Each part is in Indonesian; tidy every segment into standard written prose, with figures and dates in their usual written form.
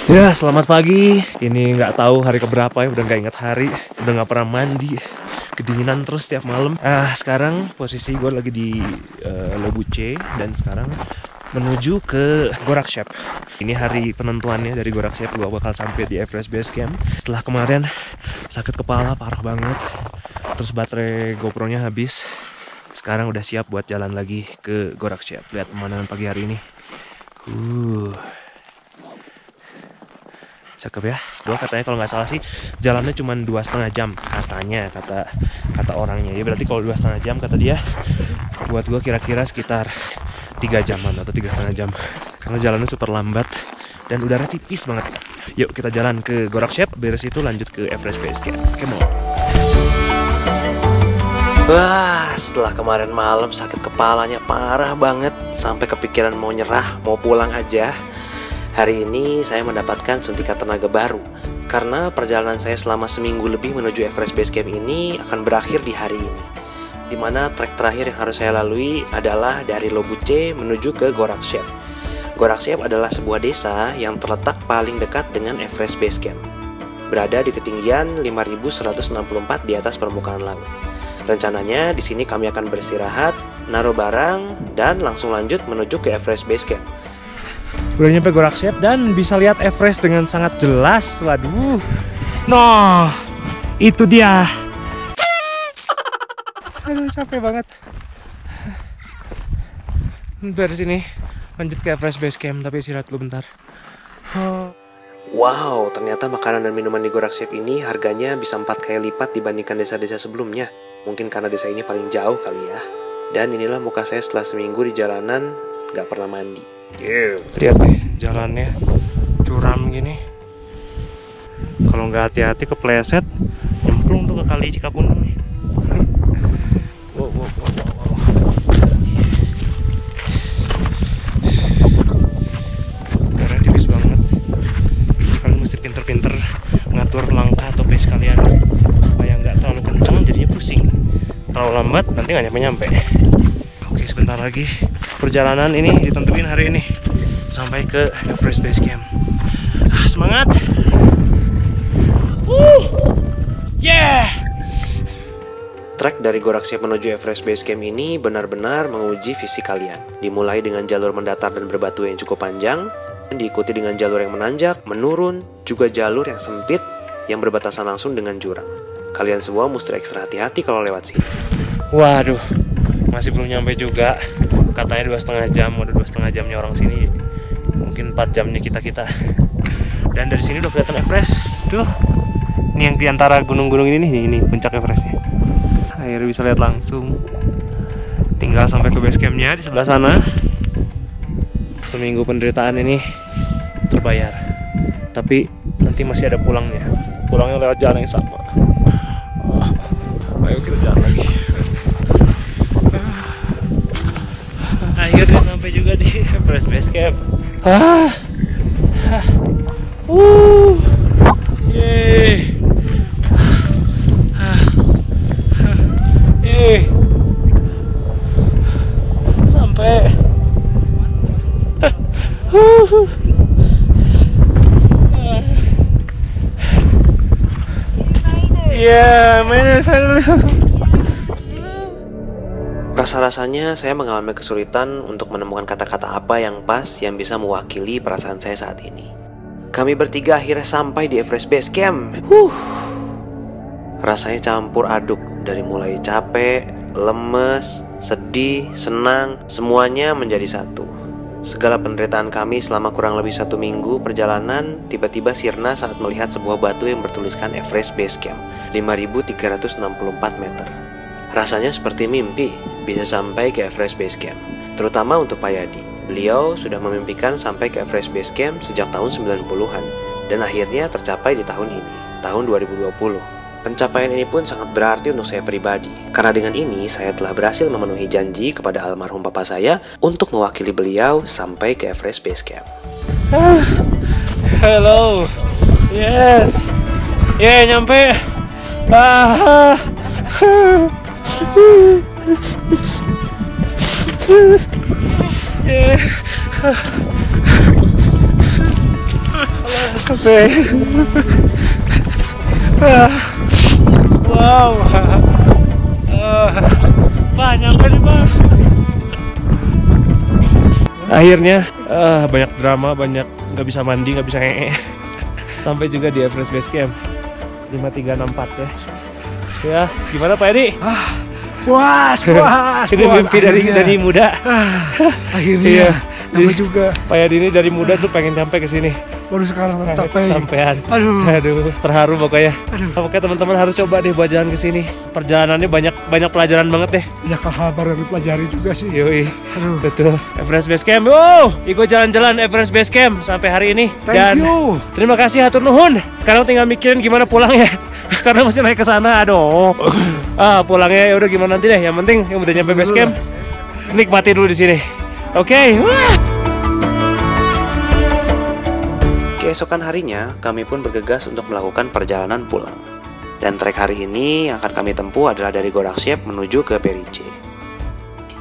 Ya, selamat pagi. Ini nggak tahu hari keberapa ya, udah nggak ingat hari, udah nggak pernah mandi, kedinginan terus tiap malam. Sekarang posisi gue lagi di Lobuche dan sekarang menuju ke Gorakchep. Ini hari penentuannya dari Gorakchep, gue bakal sampai di Everest Base Camp. Setelah kemarin sakit kepala parah banget, terus baterai GoPro-nya habis. Sekarang udah siap buat jalan lagi ke Gorakchep. Lihat pemandangan pagi hari ini. Cakep ya. Gua katanya kalau nggak salah sih jalannya cuma 2,5 jam katanya, kata orangnya. Ya berarti kalau 2,5 jam kata dia, buat gua kira-kira sekitar 3 jaman atau 3,5 jam. Karena jalannya super lambat dan udara tipis banget. Yuk kita jalan ke Gorakchep, beres itu lanjut ke Everest Base Camp. Come on. Wah, setelah kemarin malam sakit kepalanya parah banget sampai kepikiran mau nyerah, mau pulang aja. Hari ini saya mendapatkan suntikan tenaga baru karena perjalanan saya selama seminggu lebih menuju Everest Base Camp ini akan berakhir di hari ini, dimana trek terakhir yang harus saya lalui adalah dari Lobuche menuju ke Gorakchep. Gorakchep adalah sebuah desa yang terletak paling dekat dengan Everest Base Camp, berada di ketinggian 5.164 di atas permukaan laut. Rencananya di sini kami akan beristirahat, naruh barang, dan langsung lanjut menuju ke Everest Base Camp. Udah nyampe Gorakchep dan bisa lihat Everest dengan sangat jelas. Waduh, noh, itu dia. Aduh, capek banget. Dari sini lanjut ke Everest Base Camp, tapi istirahat dulu bentar. Wow, ternyata makanan dan minuman di Gorakchep ini harganya bisa 4 kali lipat dibandingkan desa-desa sebelumnya. Mungkin karena desa ini paling jauh kali ya. Dan inilah muka saya setelah seminggu di jalanan gak pernah mandi. Lihat deh jalannya curam gini. Kalau nggak hati-hati kepleset nyemplung tuh ke kali Cikapundung nih. Wow. Darah tipis banget. Kalian mesti pinter-pinter ngatur langkah atau pace kalian supaya nggak terlalu kencang jadinya pusing. Terlalu lambat nanti nggak nyampe. Oke, sebentar lagi perjalanan ini ditentuin hari ini sampai ke Everest Base Camp. Semangat! Yeah! Trek dari Gorakchep menuju Everest Base Camp ini benar-benar menguji fisik kalian. Dimulai dengan jalur mendatar dan berbatu yang cukup panjang, diikuti dengan jalur yang menanjak, menurun, juga jalur yang sempit yang berbatasan langsung dengan jurang. Kalian semua mesti ekstra hati-hati kalau lewat sini. Waduh, masih belum nyampe juga. Katanya 2,5 jam, udah 2,5 jamnya orang sini, mungkin 4 jamnya kita. Dan dari sini udah kelihatan Everest tuh. Ini yang diantara gunung-gunung ini nih, ini puncak Everestnya. Akhirnya bisa lihat langsung. Tinggal sampai ke base campnya di sebelah sana. Seminggu penderitaan ini terbayar. Tapi nanti masih ada pulangnya. Pulangnya lewat jalan yang sama. Ayo kita jalan lagi. Akhirnya sampai juga di Everest Base Camp. Yeay. Sampai. Yeah, man, Rasa-rasanya saya mengalami kesulitan untuk menemukan kata-kata apa yang pas yang bisa mewakili perasaan saya saat ini. Kami bertiga akhirnya sampai di Everest Base Camp. Rasanya campur aduk, dari mulai capek, lemes, sedih, senang, semuanya menjadi satu. Segala penderitaan kami selama kurang lebih 1 minggu perjalanan tiba-tiba sirna saat melihat sebuah batu yang bertuliskan Everest Base Camp, 5.364 meter. Rasanya seperti mimpi bisa sampai ke Everest Base Camp, terutama untuk Pak Yadi. Beliau sudah memimpikan sampai ke Everest Base Camp sejak tahun 90-an dan akhirnya tercapai di tahun ini, tahun 2020. Pencapaian ini pun sangat berarti untuk saya pribadi, karena dengan ini saya telah berhasil memenuhi janji kepada almarhum papa saya untuk mewakili beliau sampai ke Everest Base Camp. Hello, yes, nyampe. Sampai. Wow. Pak, nyampe nih Bang. Akhirnya banyak drama, banyak nggak bisa mandi, nggak bisa ngee. Sampai juga di Everest Base Camp 5364 ya. Ya, gimana Pak Edi? Puas. Ini mimpi dari muda. Akhirnya. Iya. Nama juga. Pak Edi ini dari muda tuh pengen nyampe ke sini. Baru sekarang tercapai. Sampean. Aduh, terharu pokoknya. Aduh. Pokoknya teman-teman harus coba deh buat jalan ke sini. Perjalanannya banyak pelajaran banget deh. Banyak hal baru yang dipelajari juga sih. Yoi. Aduh. Betul. Everest Base Camp. Oh, Igo jalan-jalan Everest Base Camp sampai hari ini. Thank you. Terima kasih hatur nuhun. Sekarang tinggal mikirin gimana pulang ya. Karena masih naik ke sana. Aduh. Pulangnya ya udah gimana nanti deh. Yang penting yang udah nyampe base camp, nikmati dulu di sini. Oke. Keesokan harinya, kami pun bergegas untuk melakukan perjalanan pulang. Dan trek hari ini yang akan kami tempuh adalah dari Gorakchep menuju ke Perice.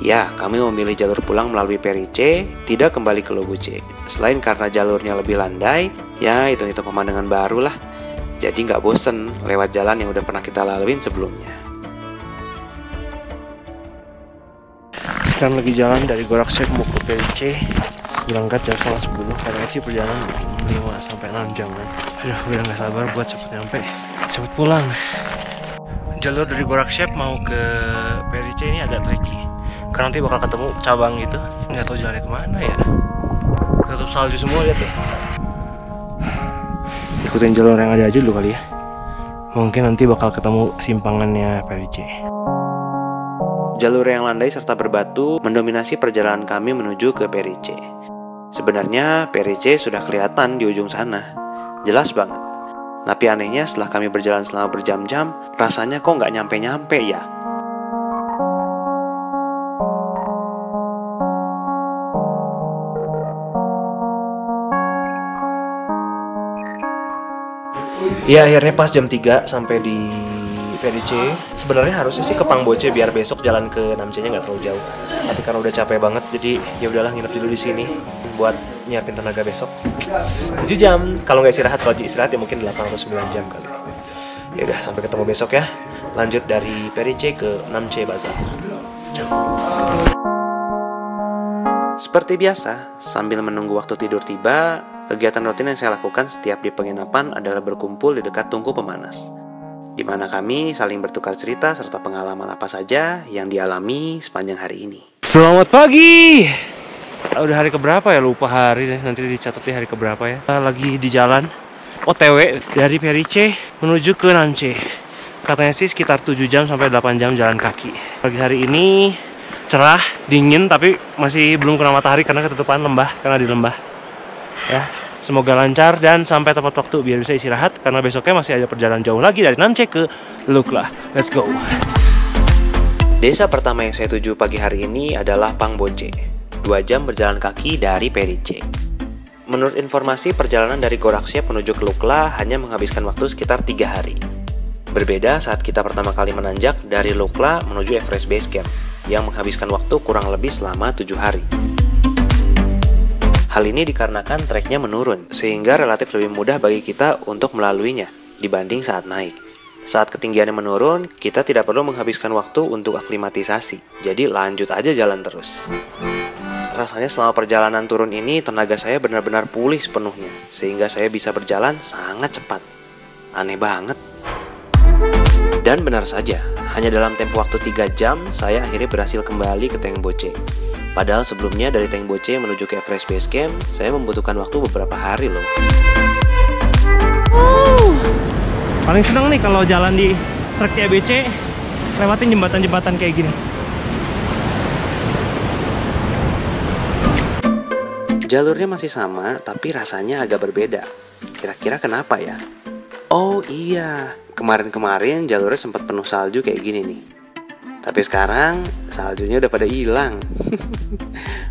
Ya, kami memilih jalur pulang melalui Perice, tidak kembali ke Lobuche. Selain karena jalurnya lebih landai, ya hitung-hitung pemandangan baru lah. Jadi nggak bosen lewat jalan yang udah pernah kita laluin sebelumnya. Sekarang lagi jalan dari Gorakchep mau ke Perice. Berangkat jam 9:30, karena sih perjalanan 5 sampai 6 jam kan. Aduh, udah nggak sabar buat cepet nyampe, cepet pulang. Jalur dari Gorakchep mau ke Perice ini agak tricky, karena nanti bakal ketemu cabang gitu. Nggak tahu jalannya kemana ya. Tutup salju semua, lihat ya. Ikutin jalur yang ada aja dulu kali ya. Mungkin nanti bakal ketemu simpangannya Perice. Jalur yang landai serta berbatu mendominasi perjalanan kami menuju ke Perice. Sebenarnya Perice sudah kelihatan di ujung sana, jelas banget. Tapi anehnya setelah kami berjalan selama berjam-jam, rasanya kok nggak nyampe-nyampe ya. Iya, akhirnya pas jam 3 sampai di Perice. Sebenarnya harusnya sih ke Pangboche biar besok jalan ke Namche-nya nggak terlalu jauh. Tapi karena udah capek banget, jadi ya udahlah nginep dulu di sini buat nyiapin tenaga besok. 7 jam. Kalau nggak istirahat, kalau istirahat ya mungkin 8 atau 9 jam kali. Ya udah, sampai ketemu besok ya. Lanjut dari Perice ke Namche Bazaar. Ciao. Seperti biasa, sambil menunggu waktu tidur tiba, kegiatan rutin yang saya lakukan setiap di penginapan adalah berkumpul di dekat tungku pemanas, di mana kami saling bertukar cerita serta pengalaman apa saja yang dialami sepanjang hari ini. Selamat pagi. Udah hari keberapa ya? Lupa hari deh. Nanti dicatat di hari keberapa ya. Lagi di jalan OTW dari Perice menuju ke Namche. Katanya sih sekitar 7 jam sampai 8 jam jalan kaki. Pagi hari ini cerah, dingin, tapi masih belum kena matahari karena ketutupan lembah, karena di lembah. Ya, semoga lancar dan sampai tepat waktu biar bisa istirahat, karena besoknya masih ada perjalanan jauh lagi dari Namche ke Lukla. Let's go. Desa pertama yang saya tuju pagi hari ini adalah Pangboche, 2 jam berjalan kaki dari Perice. Menurut informasi, perjalanan dari Gorakchep menuju ke Lukla hanya menghabiskan waktu sekitar 3 hari. Berbeda saat kita pertama kali menanjak dari Lukla menuju Everest Base Camp, yang menghabiskan waktu kurang lebih selama 7 hari. Hal ini dikarenakan treknya menurun, sehingga relatif lebih mudah bagi kita untuk melaluinya dibanding saat naik. Saat ketinggiannya menurun, kita tidak perlu menghabiskan waktu untuk aklimatisasi, jadi lanjut aja jalan terus. Rasanya selama perjalanan turun ini, tenaga saya benar-benar pulih sepenuhnya, sehingga saya bisa berjalan sangat cepat. Aneh banget. Dan benar saja, hanya dalam tempo waktu 3 jam, saya akhirnya berhasil kembali ke Tengboche. Padahal sebelumnya dari Tengboche menuju ke Everest Base Camp, saya membutuhkan waktu beberapa hari loh. Paling senang nih kalau jalan di trek TBC, lewatin jembatan-jembatan kayak gini. Jalurnya masih sama, tapi rasanya agak berbeda. Kira-kira kenapa ya? Oh iya, kemarin-kemarin jalurnya sempat penuh salju kayak gini nih. Tapi sekarang saljunya udah pada hilang.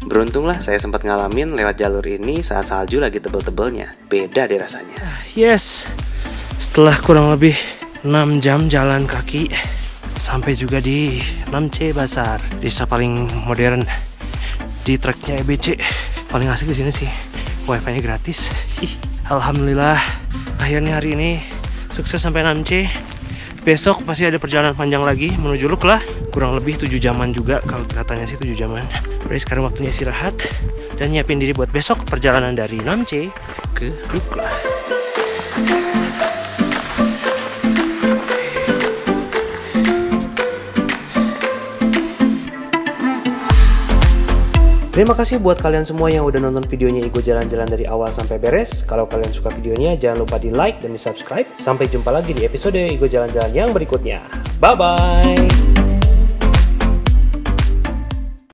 Beruntunglah saya sempat ngalamin lewat jalur ini saat salju lagi tebel-tebelnya. Beda deh rasanya. Yes, setelah kurang lebih 6 jam jalan kaki, sampai juga di Namche Bazaar, desa paling modern di treknya EBC. Paling asik di sini sih wifi-nya gratis. Alhamdulillah, akhirnya hari ini sukses sampai Namche. Besok pasti ada perjalanan panjang lagi menuju Lukla, kurang lebih 7 jaman juga, kalau katanya sih 7 jaman. Berarti sekarang waktunya istirahat dan nyiapin diri buat besok perjalanan dari Namche ke Lukla. Terima kasih buat kalian semua yang udah nonton videonya Igo jalan-jalan dari awal sampai beres. Kalau kalian suka videonya, jangan lupa di like dan di subscribe. Sampai jumpa lagi di episode Igo jalan-jalan yang berikutnya. Bye-bye!